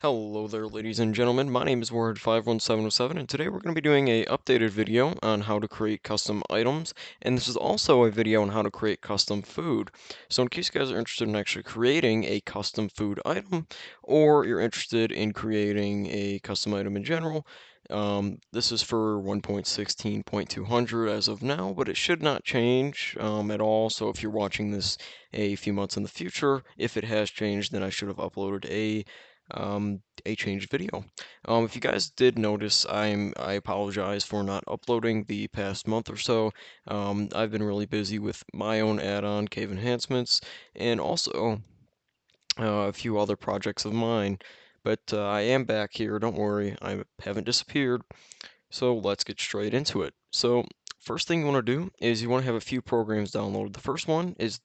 Hello there, ladies and gentlemen. My name is Warhead51707, and today we're going to be doing a updated video on how to create custom items, and this is also a video on how to create custom food. So in case you guys are interested in actually creating a custom food item, or you're interested in creating a custom item in general, this is for 1.16.200 as of now, but it should not change at all. So if you're watching this a few months in the future, if it has changed, then I should have uploaded a changed video. If you guys did notice, I apologize for not uploading the past month or so. I've been really busy with my own add-on cave enhancements and also a few other projects of mine. But I am back here, don't worry, I haven't disappeared. So let's get straight into it. So first thing you want to do is you want to have a few programs downloaded. The first one is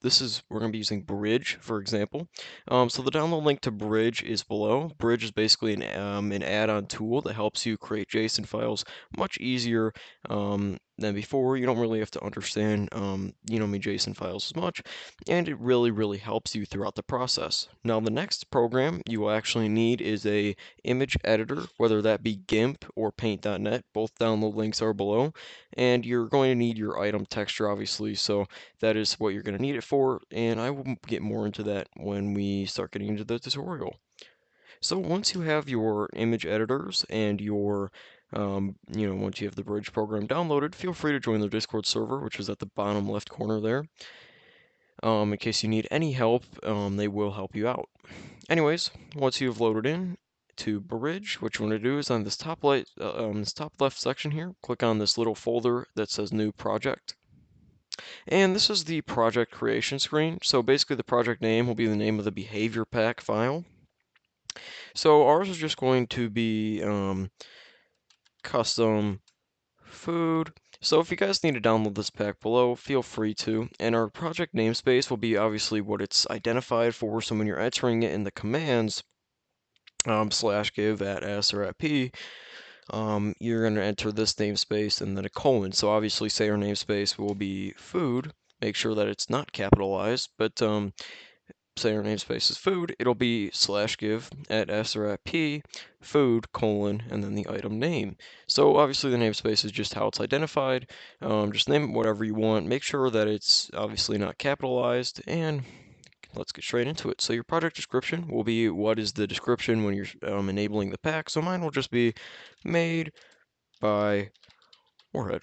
we're going to be using Bridge, for example. So the download link to Bridge is below. Bridge is basically an add-on tool that helps you create JSON files much easier than before. You don't really have to understand, JSON files as much, and it really helps you throughout the process. Now the next program you will actually need is a image editor, whether that be GIMP or Paint.net. Both download links are below, and you're going to need your item texture, obviously, so that is what you're going to need it for, and I will get more into that when we start getting into the tutorial. So once you have your image editors and once you have the Bridge program downloaded, feel free to join the Discord server, which is at the bottom left corner there. In case you need any help, they will help you out. Anyways, once you've loaded in to Bridge, what you want to do is on this top left section here, click on this little folder that says New Project. And this is the project creation screen. So basically the project name will be the name of the behavior pack file. So ours is just going to be custom food. So if you guys need to download this pack below, feel free to. And our project namespace will be obviously what it's identified for. So when you're entering it in the commands, /give at s or at p, you're going to enter this namespace and then a colon. So obviously say our namespace will be food. Make sure that it's not capitalized, but say our namespace is food, it'll be /give at s or at p, food, colon, and then the item name. So obviously the namespace is just how it's identified. Just name it whatever you want. Make sure that it's obviously not capitalized, and let's get straight into it. So your project description will be what is the description when you're enabling the pack. So mine will just be made by Warhead.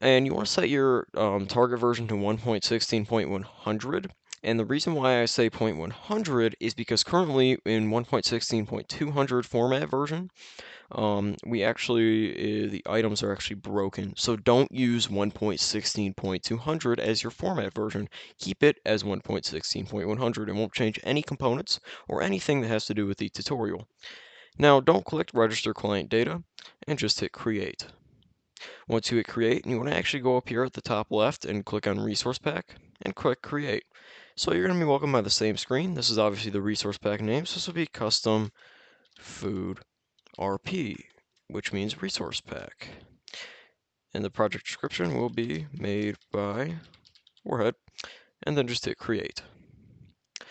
And you want to set your target version to 1.16.100. And the reason why I say 0.100 is because currently in 1.16.200 format version, the items are actually broken. So don't use 1.16.200 as your format version. Keep it as 1.16.100. It won't change any components or anything that has to do with the tutorial. Now don't click register client data and just hit create. Once you hit create, you want to actually go up here at the top left and click on resource pack and click create. So you're going to be welcomed by the same screen. This is obviously the resource pack name, so this will be custom food RP, which means resource pack. And the project description will be made by Warhead, and then just hit create.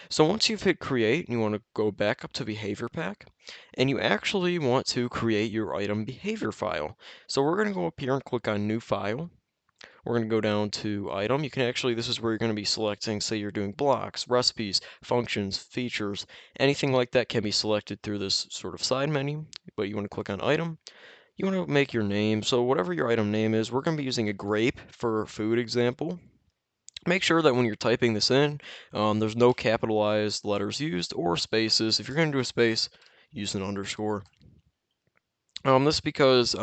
So once you've hit create, you want to go back up to behavior pack, and you actually want to create your item behavior file. So we're going to go up here and click on new file. We're going to go down to item. This is where you're going to be selecting, say you're doing blocks, recipes, functions, features, anything like that can be selected through this sort of side menu, but you want to click on item. You want to make your name. So whatever your item name is, we're going to be using a grape for food example. Make sure that when you're typing this in, there's no capitalized letters used or spaces. If you're going to do a space, use an underscore. This is because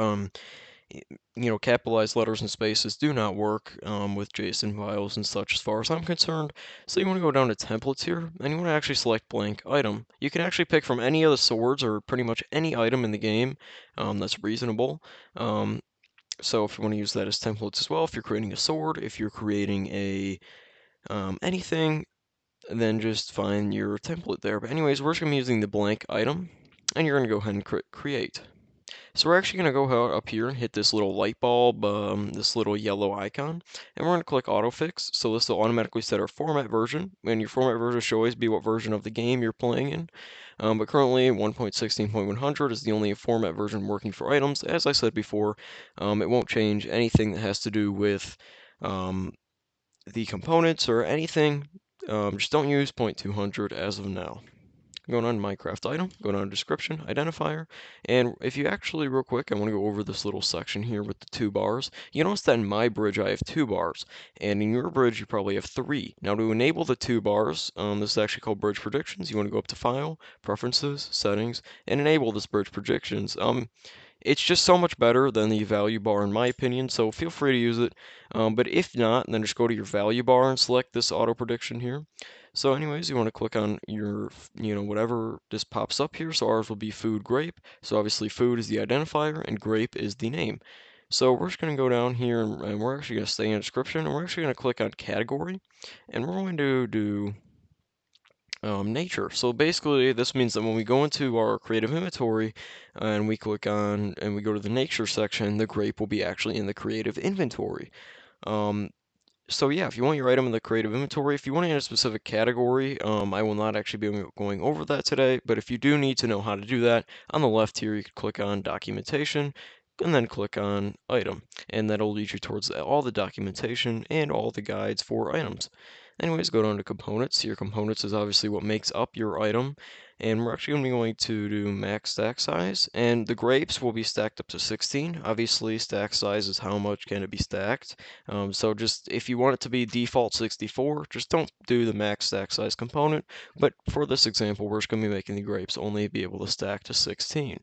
capitalized letters and spaces do not work with JSON files and such as far as I'm concerned. So you want to go down to templates here, and you want to actually select blank item. You can actually pick from any of the swords or pretty much any item in the game that's reasonable. So if you want to use that as templates as well, if you're creating a sword, if you're creating anything, then just find your template there. But anyways, we're just going to be using the blank item, and you're going to go ahead and click create. So we're actually going to go up here and hit this little light bulb, this little yellow icon, and we're going to click autofix. So this will automatically set our format version, and your format version should always be what version of the game you're playing in. But currently 1.16.100 is the only format version working for items. As I said before, it won't change anything that has to do with um, the components or anything. Just don't use 0.200 as of now. Going on Minecraft item, going on description, identifier, and if you actually, real quick, I want to go over this little section here with the 2 bars. You notice that in my bridge I have 2 bars, and in your bridge you probably have 3. Now to enable the 2 bars, this is actually called bridge predictions. You want to go up to File, Preferences, Settings, and enable this bridge predictions. It's just so much better than the value bar in my opinion, so feel free to use it. But if not, then just go to your value bar and select this auto prediction here. So anyways, you want to click on your, whatever this pops up here. So ours will be food grape. So obviously food is the identifier and grape is the name. So we're just going to go down here and we're actually going to stay in description and we're actually going to click on category and we're going to do nature. So basically, this means that when we go into our creative inventory and we click on and we go to the nature section, the grape will be actually in the creative inventory. Um, so yeah, if you want your item in the creative inventory, if you want it in a specific category, I will not actually be going over that today, but if you do need to know how to do that, on the left here, you can click on documentation and then click on item, and that'll lead you towards all the documentation and all the guides for items. Anyways, go down to components. Your components is obviously what makes up your item, and we're actually going to be going to do max stack size, and the grapes will be stacked up to 16. Obviously, stack size is how much can it be stacked. So just if you want it to be default 64, just don't do the max stack size component. But for this example, we're just going to be making the grapes only be able to stack to 16.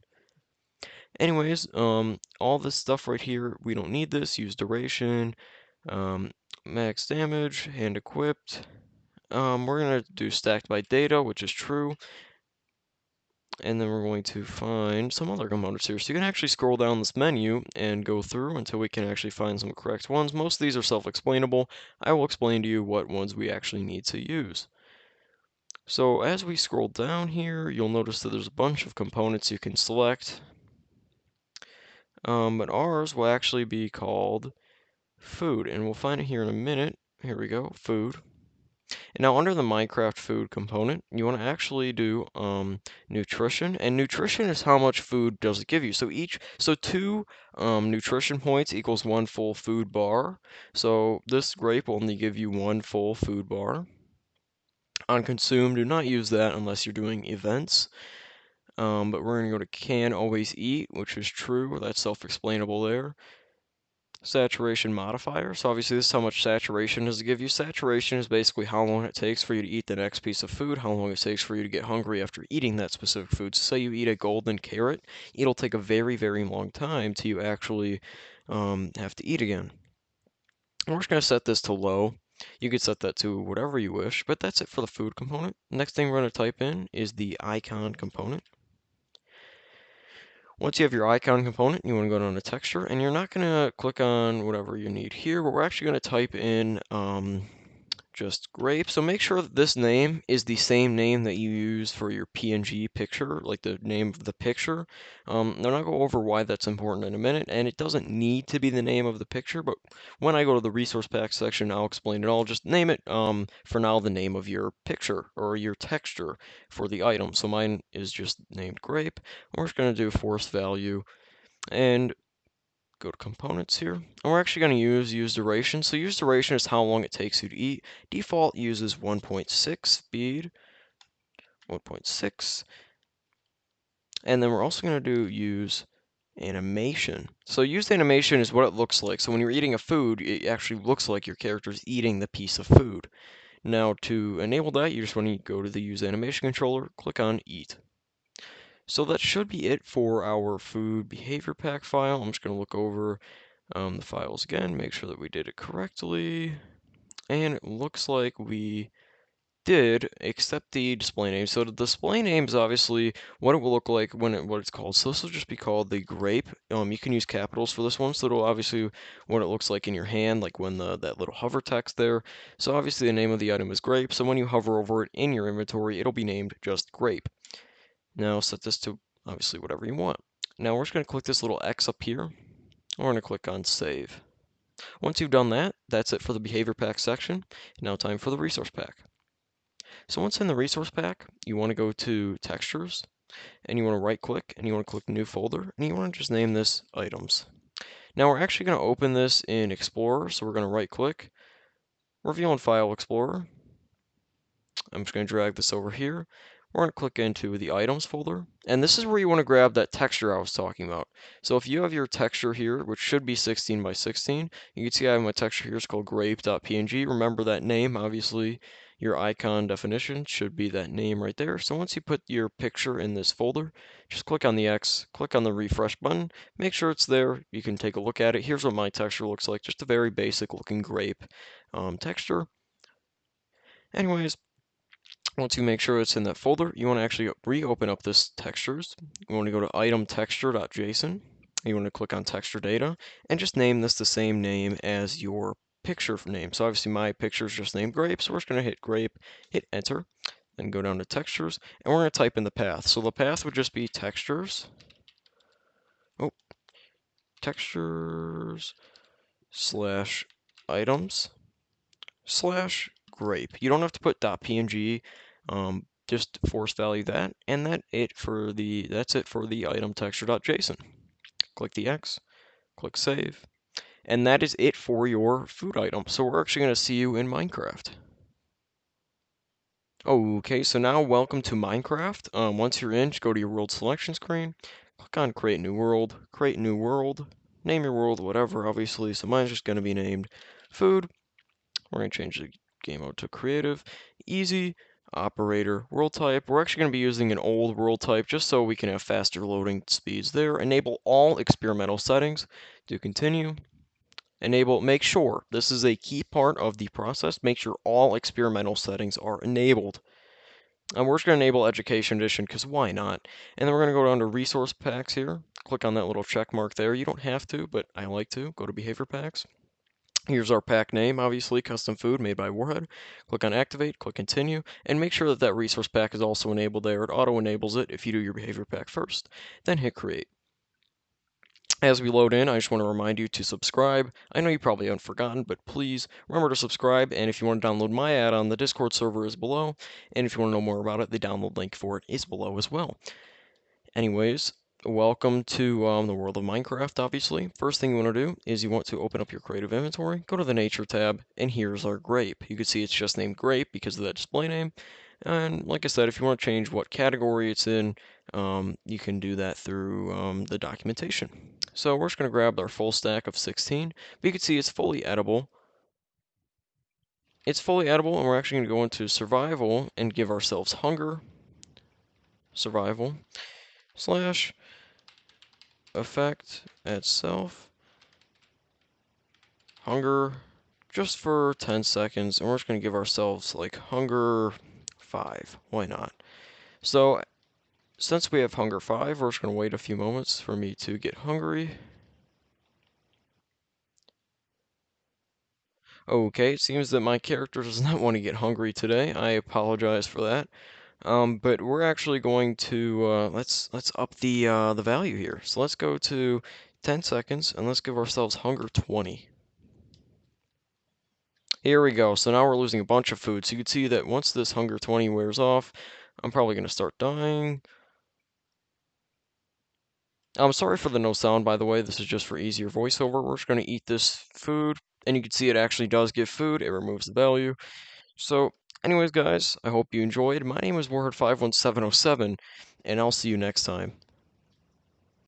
Anyways, all this stuff right here, we don't need this. Use duration, um, max damage, hand equipped. We're going to do stacked by data, which is true. And then we're going to find some other components here. So you can actually scroll down this menu and go through until we can actually find some correct ones. Most of these are self-explainable. I will explain to you what ones we actually need to use. So as we scroll down here, you'll notice that there's a bunch of components you can select. But ours will actually be called food, and we'll find it here in a minute. Here we go, food. And now under the Minecraft food component, you want to actually do nutrition, and nutrition is how much food does it give you. So 2 nutrition points equals 1 full food bar. So this grape will only give you 1 full food bar. On consume, do not use that unless you're doing events. But we're going to go to can always eat, which is true. That's self-explainable there. Saturation modifier. So obviously this is how much saturation does it give you. Saturation is basically how long it takes for you to eat the next piece of food, how long it takes for you to get hungry after eating that specific food. So say you eat a golden carrot, it'll take a very, very long time till you actually have to eat again. And we're just going to set this to low. You could set that to whatever you wish, but that's it for the food component. Next thing we're going to type in is the icon component. Once you have your icon component, you want to go down to texture, and you're not going to click on whatever you need here, but we're actually going to type in just grape. So make sure that this name is the same name that you use for your PNG picture, like the name of the picture. I'm going to go over why that's important in a minute, and it doesn't need to be the name of the picture, but when I go to the resource pack section, I'll explain it all. Just name it, for now, the name of your picture or your texture for the item. So mine is just named grape. We're just going to do force value and go to components here, and we're actually going to use duration. So use duration is how long it takes you to eat. Default uses 1.6 speed, 1.6, and then we're also going to do use animation. So use animation is what it looks like. So when you're eating a food, it actually looks like your character's eating the piece of food. Now to enable that, you just want to go to the use animation controller, click on eat. So that should be it for our food behavior pack file. I'm just going to look over the files again, make sure that we did it correctly. And it looks like we did, except the display name. So the display name is obviously what it will look like when what it's called. So this will just be called the grape. You can use capitals for this one, so it'll obviously what it looks like in your hand, like when that little hover text there. So obviously the name of the item is grape. So when you hover over it in your inventory, it'll be named just grape. Now set this to obviously whatever you want. Now we're just going to click this little X up here. We're going to click on Save. Once you've done that, that's it for the Behavior Pack section. Now time for the Resource Pack. So once in the Resource Pack, you want to go to Textures, and you want to right click, and you want to click New Folder, and you want to just name this Items. Now we're actually going to open this in Explorer, so we're going to right click, Reveal in File Explorer. I'm just going to drag this over here. We're going to click into the Items folder, and this is where you want to grab that texture I was talking about. So if you have your texture here, which should be 16 by 16, you can see I have my texture here. It's called grape.png. Remember that name, obviously. Your icon definition should be that name right there. So once you put your picture in this folder, just click on the X, click on the refresh button, make sure it's there. You can take a look at it. Here's what my texture looks like, just a very basic looking grape texture. Anyways, once you make sure it's in that folder, you want to actually reopen up this textures. You want to go to item.texture.json. You want to click on texture data and just name this the same name as your picture name. So obviously my picture is just named grape, so we're just going to hit grape, hit enter, then go down to textures, and we're going to type in the path. So the path would just be textures, textures slash items slash grape. You don't have to put .png, just force value that, and that's it for the item texture.json. Click the X, click save, and that is it for your food item. So we're actually going to see you in Minecraft. Okay, so now welcome to Minecraft. Once you're in, just go to your world selection screen, click on create new world, name your world, whatever, obviously. So mine's just going to be named food. We're going to change the game mode to creative, easy, operator, world type. We're actually going to be using an old world type just so we can have faster loading speeds there. Enable all experimental settings. Do continue. Make sure, this is a key part of the process, make sure all experimental settings are enabled. And we're just going to enable Education Edition because why not? And then we're going to go down to Resource Packs here. Click on that little check mark there. You don't have to, but I like to. Go to Behavior Packs. Here's our pack name, obviously, custom food made by Warhead. Click on Activate, click Continue, and make sure that that resource pack is also enabled there. It auto-enables it if you do your behavior pack first. Then hit Create. As we load in, I just want to remind you to subscribe. I know you probably haven't forgotten, but please remember to subscribe. And if you want to download my add-on, the Discord server is below. And if you want to know more about it, the download link for it is below as well. Anyways, welcome to the world of Minecraft, obviously. First thing you want to do is you want to open up your creative inventory, go to the nature tab, and here's our grape. You can see it's just named grape because of that display name. And like I said, if you want to change what category it's in, you can do that through the documentation. So we're just going to grab our full stack of 16, but you can see it's fully edible. It's fully edible, and we're actually going to go into survival and give ourselves hunger, survival, slash effect add self hunger just for 10 seconds, and we're just going to give ourselves like hunger 5. Why not? So since we have hunger 5, we're just going to wait a few moments for me to get hungry. Okay, it seems that my character does not want to get hungry today. I apologize for that. But we're actually going to let's up the value here. So let's go to 10 seconds and let's give ourselves hunger 20. Here we go. So now we're losing a bunch of food. So you can see that once this hunger 20 wears off, I'm probably going to start dying. I'm sorry for the no sound, by the way. This is just for easier voiceover. We're just going to eat this food, and you can see it actually does give food. It removes the value. So anyways, guys, I hope you enjoyed. My name is Warhead51707, and I'll see you next time.